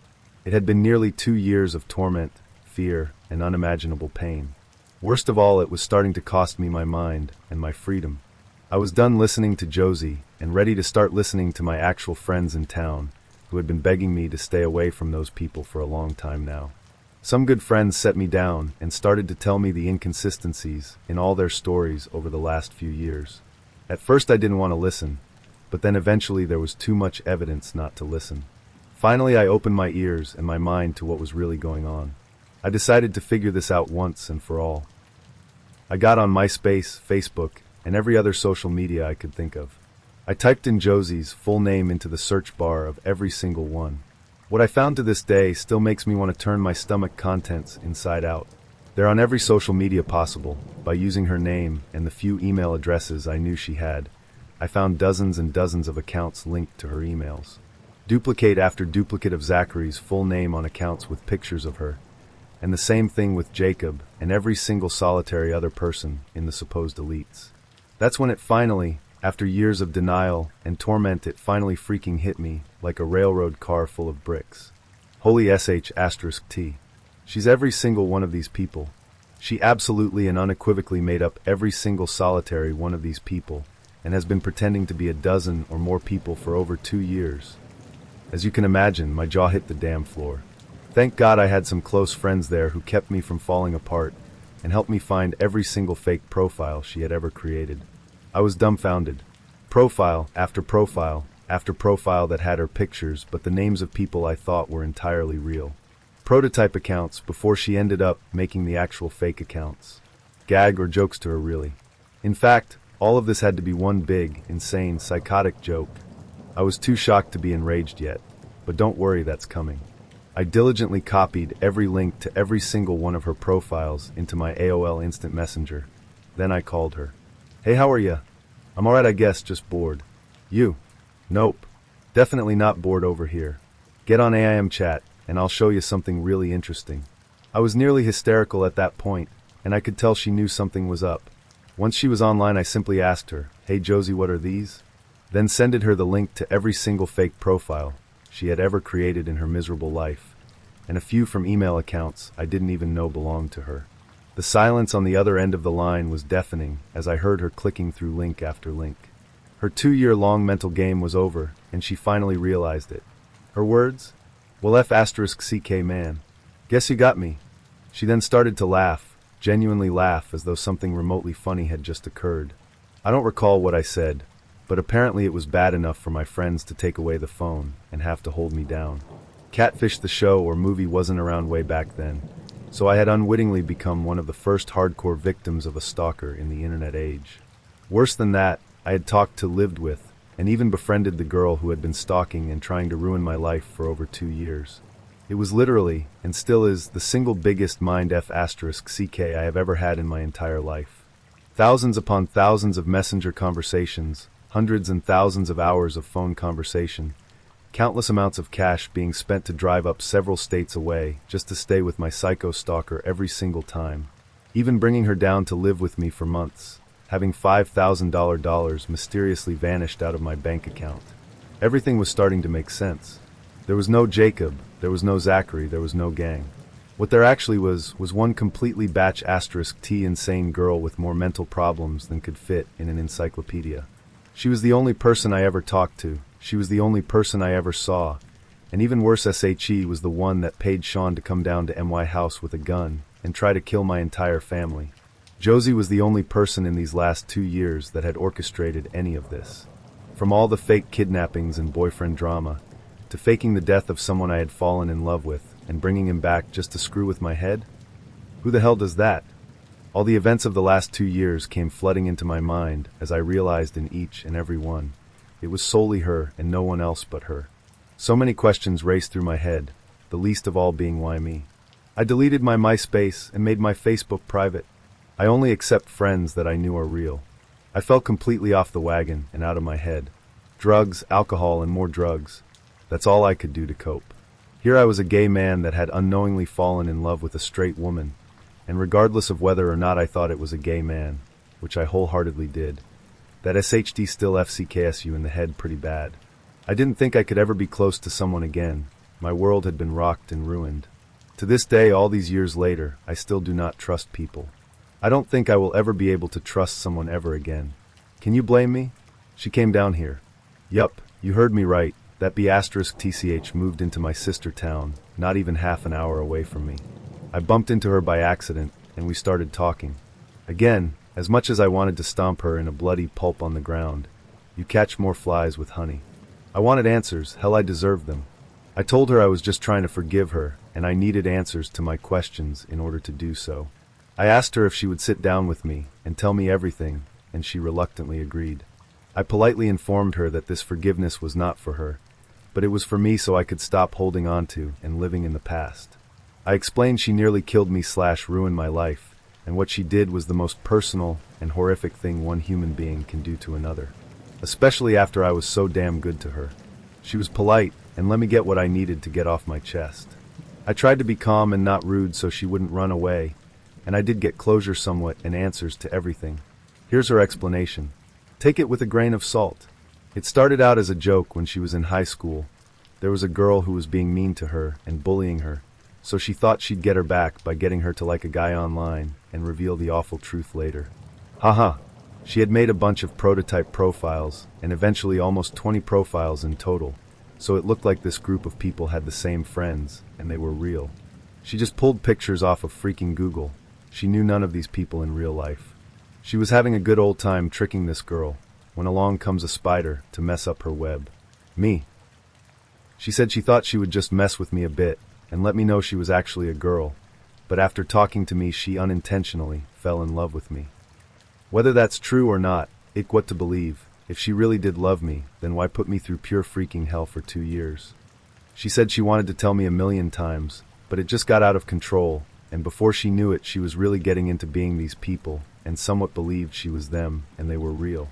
It had been nearly 2 years of torment, fear, and unimaginable pain. Worst of all, it was starting to cost me my mind and my freedom. I was done listening to Josie and ready to start listening to my actual friends in town who had been begging me to stay away from those people for a long time now. Some good friends set me down and started to tell me the inconsistencies in all their stories over the last few years. At first I didn't want to listen, but then eventually there was too much evidence not to listen. Finally I opened my ears and my mind to what was really going on. I decided to figure this out once and for all. I got on MySpace, Facebook, and every other social media I could think of. I typed in Josie's full name into the search bar of every single one. What I found to this day still makes me want to turn my stomach contents inside out. They're on every social media possible. By using her name and the few email addresses I knew she had, I found dozens and dozens of accounts linked to her emails. Duplicate after duplicate of Zachary's full name on accounts with pictures of her, and the same thing with Jacob and every single solitary other person in the supposed elites. That's when it finally, after years of denial and torment, it finally freaking hit me like a railroad car full of bricks. Holy sh*T. She's every single one of these people. She absolutely and unequivocally made up every single solitary one of these people and has been pretending to be a dozen or more people for over 2 years. As you can imagine, my jaw hit the damn floor. Thank God I had some close friends there who kept me from falling apart and helped me find every single fake profile she had ever created. I was dumbfounded. Profile after profile after profile that had her pictures, but the names of people I thought were entirely real. Prototype accounts before she ended up making the actual fake accounts. Gag or jokes to her, really. In fact, all of this had to be one big, insane, psychotic joke. I was too shocked to be enraged yet, but don't worry, that's coming. I diligently copied every link to every single one of her profiles into my AOL Instant Messenger. Then I called her. Hey, how are ya? I'm alright, I guess, just bored. You? Nope. Definitely not bored over here. Get on AIM chat, and I'll show you something really interesting. I was nearly hysterical at that point, and I could tell she knew something was up. Once she was online, I simply asked her, "Hey Josie, what are these?" Then sended her the link to every single fake profile she had ever created in her miserable life, and a few from email accounts I didn't even know belonged to her. The silence on the other end of the line was deafening as I heard her clicking through link after link. Her 2-year-long mental game was over, and she finally realized it. Her words? Well, F***CK man. Guess you got me. She then started to laugh, genuinely laugh, as though something remotely funny had just occurred. I don't recall what I said, but apparently it was bad enough for my friends to take away the phone and have to hold me down. Catfish the show or movie wasn't around way back then, so I had unwittingly become one of the first hardcore victims of a stalker in the internet age. Worse than that, I had talked to, lived with, and even befriended the girl who had been stalking and trying to ruin my life for over 2 years. It was literally, and still is, the single biggest mind F***CK I have ever had in my entire life. Thousands upon thousands of messenger conversations, hundreds and thousands of hours of phone conversation, countless amounts of cash being spent to drive up several states away just to stay with my psycho stalker every single time, even bringing her down to live with me for months, having $5,000 mysteriously vanished out of my bank account. Everything was starting to make sense. There was no Jacob, there was no Zachary, there was no gang. What there actually was one completely batch asterisk T insane girl with more mental problems than could fit in an encyclopedia. She was the only person I ever talked to, she was the only person I ever saw, and even worse, SHE was the one that paid Sean to come down to MY house with a gun and try to kill my entire family. Josie was the only person in these last 2 years that had orchestrated any of this. From all the fake kidnappings and boyfriend drama, to faking the death of someone I had fallen in love with and bringing him back just to screw with my head? Who the hell does that? All the events of the last 2 years came flooding into my mind as I realized in each and every one, it was solely her and no one else but her. So many questions raced through my head, the least of all being why me. I deleted my MySpace and made my Facebook private. I only accept friends that I knew are real. I fell completely off the wagon and out of my head. Drugs, alcohol, and more drugs. That's all I could do to cope. Here I was a gay man that had unknowingly fallen in love with a straight woman, and regardless of whether or not I thought it was a gay man, which I wholeheartedly did, that SHD still FCKSU in the head pretty bad. I didn't think I could ever be close to someone again. My world had been rocked and ruined. To this day, all these years later, I still do not trust people. I don't think I will ever be able to trust someone ever again. Can you blame me? She came down here. Yup, you heard me right. That B asterisk TCH moved into my sister town, not even half an hour away from me. I bumped into her by accident, and we started talking. Again, as much as I wanted to stomp her in a bloody pulp on the ground, you catch more flies with honey. I wanted answers, hell I deserved them. I told her I was just trying to forgive her, and I needed answers to my questions in order to do so. I asked her if she would sit down with me and tell me everything, and she reluctantly agreed. I politely informed her that this forgiveness was not for her, but it was for me so I could stop holding on to and living in the past. I explained she nearly killed me / ruined my life, and what she did was the most personal and horrific thing one human being can do to another. Especially after I was so damn good to her. She was polite and let me get what I needed to get off my chest. I tried to be calm and not rude so she wouldn't run away, and I did get closure somewhat and answers to everything. Here's her explanation. Take it with a grain of salt. It started out as a joke when she was in high school. There was a girl who was being mean to her and bullying her, so she thought she'd get her back by getting her to like a guy online and reveal the awful truth later. Haha. She had made a bunch of prototype profiles, and eventually almost 20 profiles in total, so it looked like this group of people had the same friends, and they were real. She just pulled pictures off of freaking Google. She knew none of these people in real life. She was having a good old time tricking this girl, when along comes a spider to mess up her web. Me. She said she thought she would just mess with me a bit, and let me know she was actually a girl, but after talking to me she unintentionally fell in love with me. Whether that's true or not, what to believe. If she really did love me, then why put me through pure freaking hell for 2 years? She said she wanted to tell me a million times, but it just got out of control, and before she knew it she was really getting into being these people, and somewhat believed she was them, and they were real.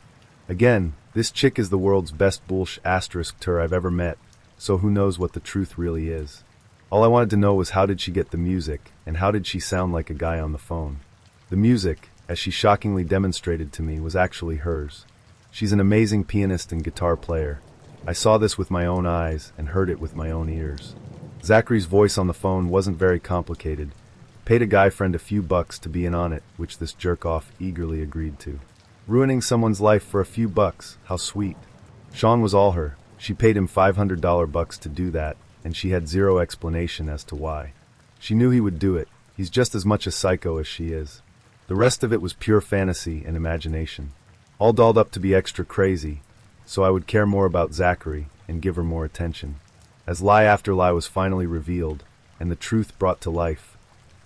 Again, this chick is the world's best bullsh asterisk tur I've ever met, so who knows what the truth really is. All I wanted to know was how did she get the music, and how did she sound like a guy on the phone. The music, as she shockingly demonstrated to me, was actually hers. She's an amazing pianist and guitar player. I saw this with my own eyes and heard it with my own ears. Zachary's voice on the phone wasn't very complicated. Paid a guy friend a few bucks to be in on it, which this jerk-off eagerly agreed to. Ruining someone's life for a few bucks, how sweet. Sean was all her. She paid him $500 bucks to do that, and she had zero explanation as to why. She knew he would do it. He's just as much a psycho as she is. The rest of it was pure fantasy and imagination. All dolled up to be extra crazy, so I would care more about Zachary and give her more attention. As lie after lie was finally revealed, and the truth brought to life,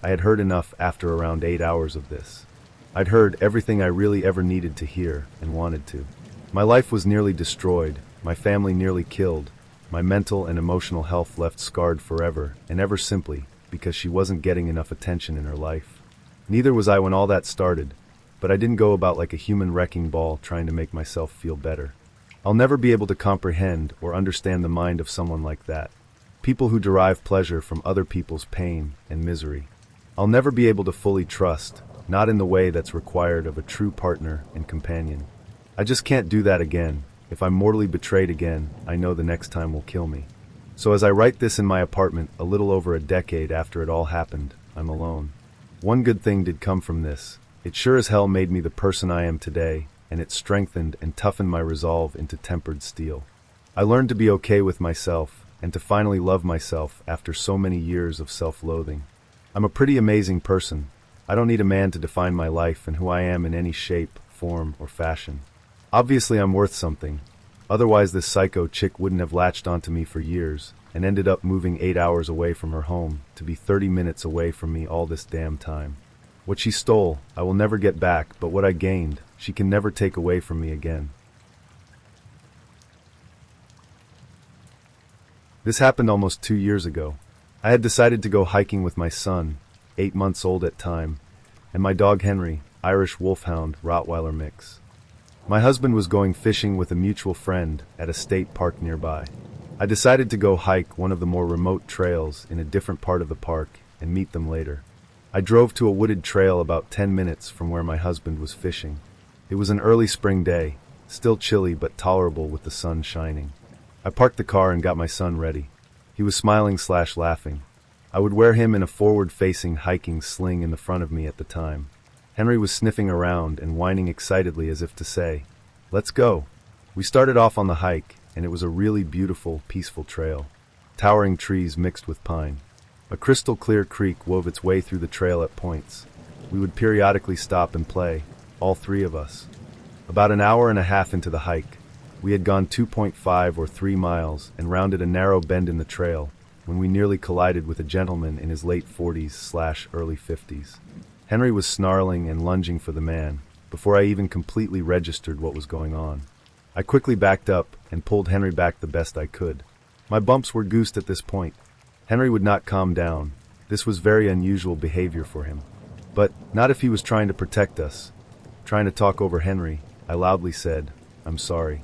I had heard enough after around 8 hours of this. I'd heard everything I really ever needed to hear and wanted to. My life was nearly destroyed, my family nearly killed, my mental and emotional health left scarred forever, and ever simply because she wasn't getting enough attention in her life. Neither was I when all that started, but I didn't go about like a human wrecking ball trying to make myself feel better. I'll never be able to comprehend or understand the mind of someone like that. People who derive pleasure from other people's pain and misery. I'll never be able to fully trust, not in the way that's required of a true partner and companion. I just can't do that again. If I'm mortally betrayed again, I know the next time will kill me. So as I write this in my apartment a little over a decade after it all happened, I'm alone. One good thing did come from this. It sure as hell made me the person I am today, and it strengthened and toughened my resolve into tempered steel. I learned to be okay with myself, and to finally love myself after so many years of self-loathing. I'm a pretty amazing person. I don't need a man to define my life and who I am in any shape, form, or fashion. Obviously I'm worth something. Otherwise this psycho chick wouldn't have latched onto me for years, and ended up moving 8 hours away from her home to be 30 minutes away from me all this damn time. What she stole, I will never get back, but what I gained, she can never take away from me again. This happened almost 2 years ago. I had decided to go hiking with my son, 8 months old at time, and my dog Henry, Irish Wolfhound Rottweiler mix. My husband was going fishing with a mutual friend at a state park nearby. I decided to go hike one of the more remote trails in a different part of the park and meet them later. I drove to a wooded trail about 10 minutes from where my husband was fishing. It was an early spring day, still chilly but tolerable with the sun shining. I parked the car and got my son ready. He was smiling/laughing. I would wear him in a forward-facing hiking sling in the front of me at the time. Henry was sniffing around and whining excitedly as if to say, "Let's go." We started off on the hike, and it was a really beautiful, peaceful trail. Towering trees mixed with pine. A crystal-clear creek wove its way through the trail at points. We would periodically stop and play, all three of us. About an hour and a half into the hike, we had gone 2.5 or 3 miles and rounded a narrow bend in the trail when we nearly collided with a gentleman in his late 40s/early 50s. Henry was snarling and lunging for the man before I even completely registered what was going on. I quickly backed up and pulled Henry back the best I could. My bumps were goosed at this point. Henry would not calm down. This was very unusual behavior for him. But not if he was trying to protect us. Trying to talk over Henry, I loudly said, "I'm sorry.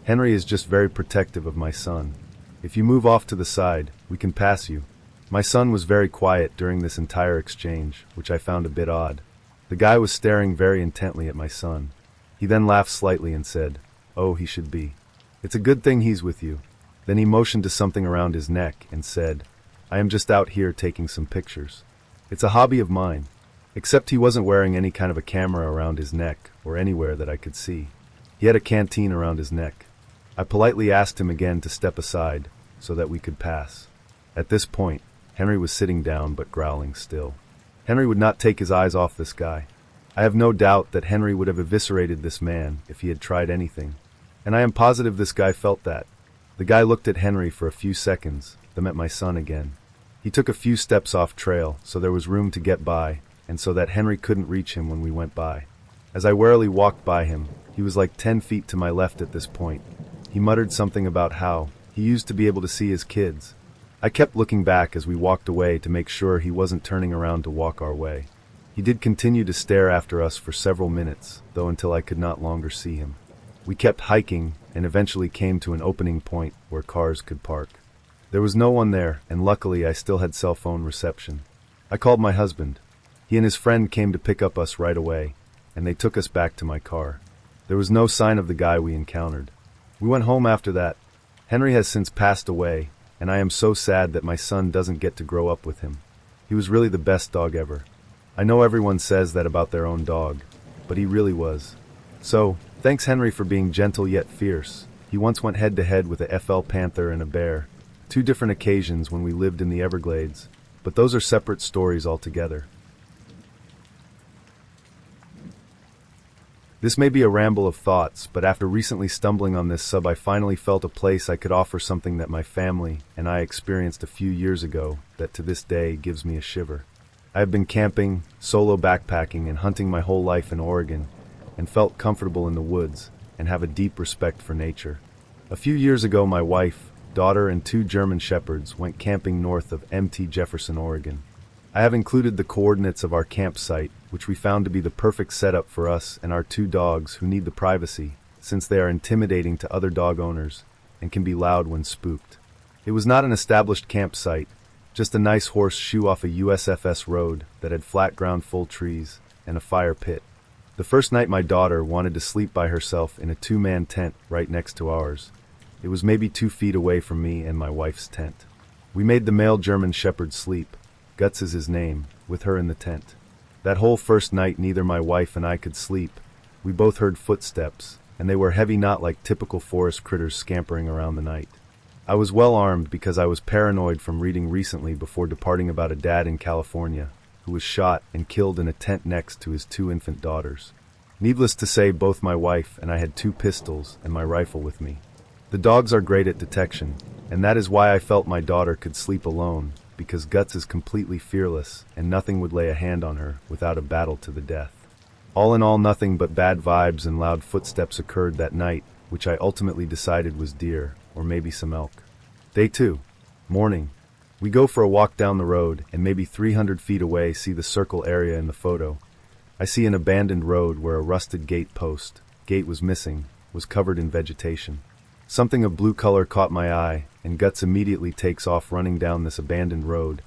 Henry is just very protective of my son. If you move off to the side, we can pass you." My son was very quiet during this entire exchange, which I found a bit odd. The guy was staring very intently at my son. He then laughed slightly and said, "Oh, he should be. It's a good thing he's with you." Then he motioned to something around his neck and said, "I am just out here taking some pictures. It's a hobby of mine." Except he wasn't wearing any kind of a camera around his neck or anywhere that I could see. He had a canteen around his neck. I politely asked him again to step aside so that we could pass. At this point, Henry was sitting down but growling still. Henry would not take his eyes off this guy. I have no doubt that Henry would have eviscerated this man if he had tried anything. And I am positive this guy felt that. The guy looked at Henry for a few seconds, then at my son again. He took a few steps off trail so there was room to get by, and so that Henry couldn't reach him when we went by. As I warily walked by him, he was like 10 feet to my left at this point. He muttered something about how he used to be able to see his kids. I kept looking back as we walked away to make sure he wasn't turning around to walk our way. He did continue to stare after us for several minutes, though until I could not longer see him. We kept hiking and eventually came to an opening point where cars could park. There was no one there, and luckily I still had cell phone reception. I called my husband. He and his friend came to pick up us right away, and they took us back to my car. There was no sign of the guy we encountered. We went home after that. Henry has since passed away, and I am so sad that my son doesn't get to grow up with him. He was really the best dog ever. I know everyone says that about their own dog, but he really was. So, thanks Henry for being gentle yet fierce. He once went head-to-head with a FL panther and a bear. 2 different occasions when we lived in the Everglades, but those are separate stories altogether. This may be a ramble of thoughts, but after recently stumbling on this sub I finally felt a place I could offer something that my family and I experienced a few years ago that to this day gives me a shiver. I have been camping, solo backpacking, and hunting my whole life in Oregon, and felt comfortable in the woods, and have a deep respect for nature. A few years ago my wife, daughter, and 2 German shepherds went camping north of Mt. Jefferson, Oregon. I have included the coordinates of our campsite, which we found to be the perfect setup for us and our 2 dogs who need the privacy, since they are intimidating to other dog owners and can be loud when spooked. It was not an established campsite, just a nice horseshoe off a USFS road that had flat ground full trees and a fire pit. The first night my daughter wanted to sleep by herself in a two-man tent right next to ours. It was maybe 2 feet away from me and my wife's tent. We made the male German Shepherd sleep, Guts is his name, with her in the tent. That whole first night neither my wife and I could sleep. We both heard footsteps, and they were heavy, not like typical forest critters scampering around the night. I was well armed because I was paranoid from reading recently before departing about a dad in California who was shot and killed in a tent next to his 2 infant daughters. Needless to say, both my wife and I had 2 pistols and my rifle with me. The dogs are great at detection, and that is why I felt my daughter could sleep alone, because Guts is completely fearless and nothing would lay a hand on her without a battle to the death. All in all, nothing but bad vibes and loud footsteps occurred that night, which I ultimately decided was deer, or maybe some elk. Day 2. Morning. We go for a walk down the road, and maybe 300 feet away see the circle area in the photo. I see an abandoned road where a rusted gate post, gate was missing, was covered in vegetation. Something of blue color caught my eye, and Guts immediately takes off running down this abandoned road.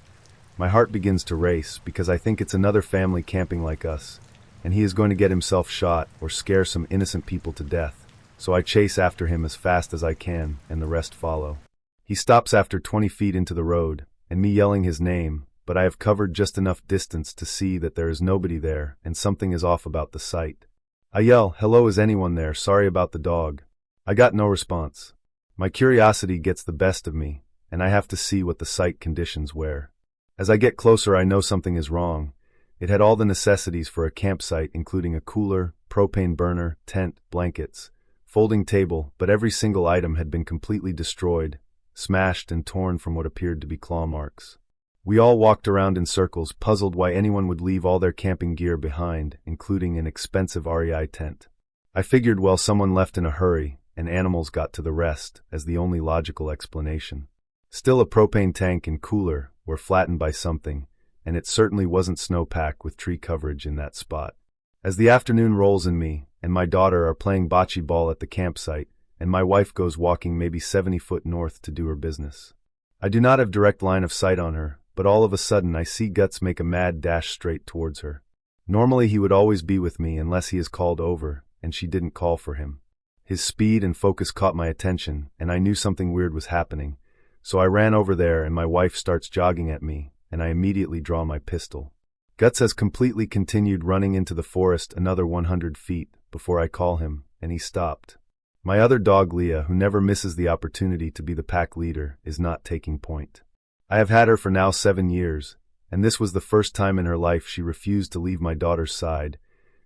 My heart begins to race because I think it's another family camping like us, and he is going to get himself shot or scare some innocent people to death. So I chase after him as fast as I can, and the rest follow. He stops after 20 feet into the road, and me yelling his name, but I have covered just enough distance to see that there is nobody there, and something is off about the sight. I yell, "Hello, is anyone there? Sorry about the dog." I got no response. My curiosity gets the best of me, and I have to see what the sight conditions were. As I get closer, I know something is wrong. It had all the necessities for a campsite, including a cooler, propane burner, tent, blankets, folding table, but every single item had been completely destroyed, smashed and torn from what appeared to be claw marks. We all walked around in circles, puzzled why anyone would leave all their camping gear behind, including an expensive REI tent. I figured, well, someone left in a hurry, and animals got to the rest, as the only logical explanation. Still, a propane tank and cooler were flattened by something, and it certainly wasn't snowpack with tree coverage in that spot. As the afternoon rolls and me and my daughter are playing bocce ball at the campsite, and my wife goes walking maybe 70 foot north to do her business. I do not have direct line of sight on her, but all of a sudden I see Guts make a mad dash straight towards her. Normally he would always be with me unless he is called over, and she didn't call for him. His speed and focus caught my attention, and I knew something weird was happening, so I ran over there and my wife starts jogging at me, and I immediately draw my pistol. Guts has completely continued running into the forest another 100 feet before I call him, and he stopped. My other dog, Leah, who never misses the opportunity to be the pack leader, is not taking point. I have had her for now 7 years, and this was the first time in her life she refused to leave my daughter's side.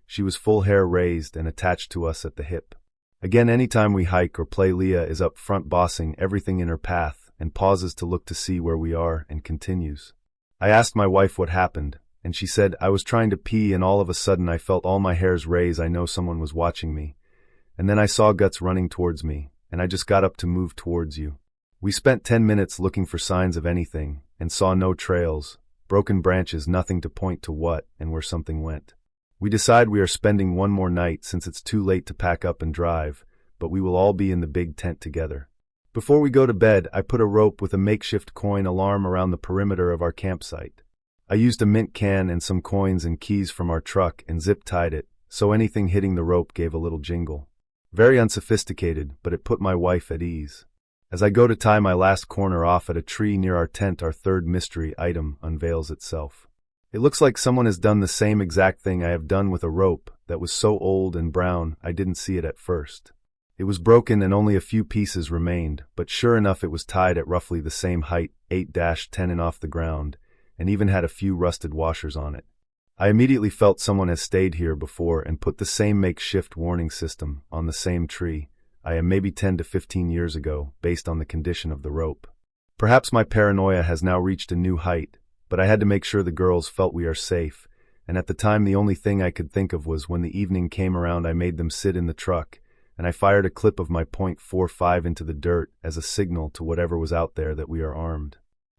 She was full hair raised and attached to us at the hip. Again, anytime we hike or play, Leah is up front bossing everything in her path and pauses to look to see where we are and continues. I asked my wife what happened, and she said, "I was trying to pee and all of a sudden I felt all my hairs raise. I know someone was watching me. And then I saw Guts running towards me, and I just got up to move towards you." We spent 10 minutes looking for signs of anything, and saw no trails, broken branches, nothing to point to what and where something went. We decide we are spending one more night since it's too late to pack up and drive, but we will all be in the big tent together. Before we go to bed, I put a rope with a makeshift coin alarm around the perimeter of our campsite. I used a mint can and some coins and keys from our truck and zip-tied it, so anything hitting the rope gave a little jingle. Very unsophisticated, but it put my wife at ease. As I go to tie my last corner off at a tree near our tent, our third mystery item unveils itself. It looks like someone has done the same exact thing I have done with a rope that was so old and brown I didn't see it at first. It was broken and only a few pieces remained, but sure enough it was tied at roughly the same height, 8-10 and off the ground, and even had a few rusted washers on it. I immediately felt someone has stayed here before and put the same makeshift warning system on the same tree I am maybe 10 to 15 years ago, based on the condition of the rope. Perhaps my paranoia has now reached a new height, but I had to make sure the girls felt we are safe, and at the time the only thing I could think of was when the evening came around I made them sit in the truck, and I fired a clip of my .45 into the dirt as a signal to whatever was out there that we are armed.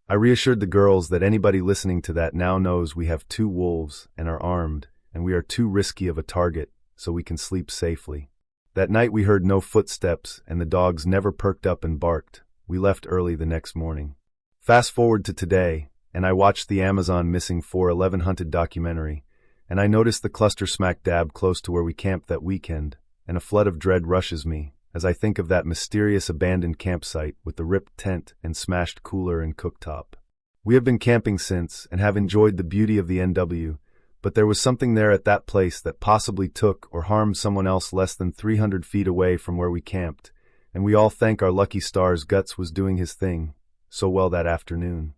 I reassured the girls that anybody listening to that now knows we have 2 wolves and are armed, and we are too risky of a target, so we can sleep safely. That night we heard no footsteps and the dogs never perked up and barked. We left early the next morning. Fast forward to today, and I watched the Amazon Missing 411 Hunted documentary, and I noticed the cluster smack dab close to where we camped that weekend, and a flood of dread rushes me as I think of that mysterious abandoned campsite with the ripped tent and smashed cooler and cooktop. We have been camping since and have enjoyed the beauty of the NW, but there was something there at that place that possibly took or harmed someone else less than 300 feet away from where we camped, and we all thank our lucky stars Guts was doing his thing so well that afternoon.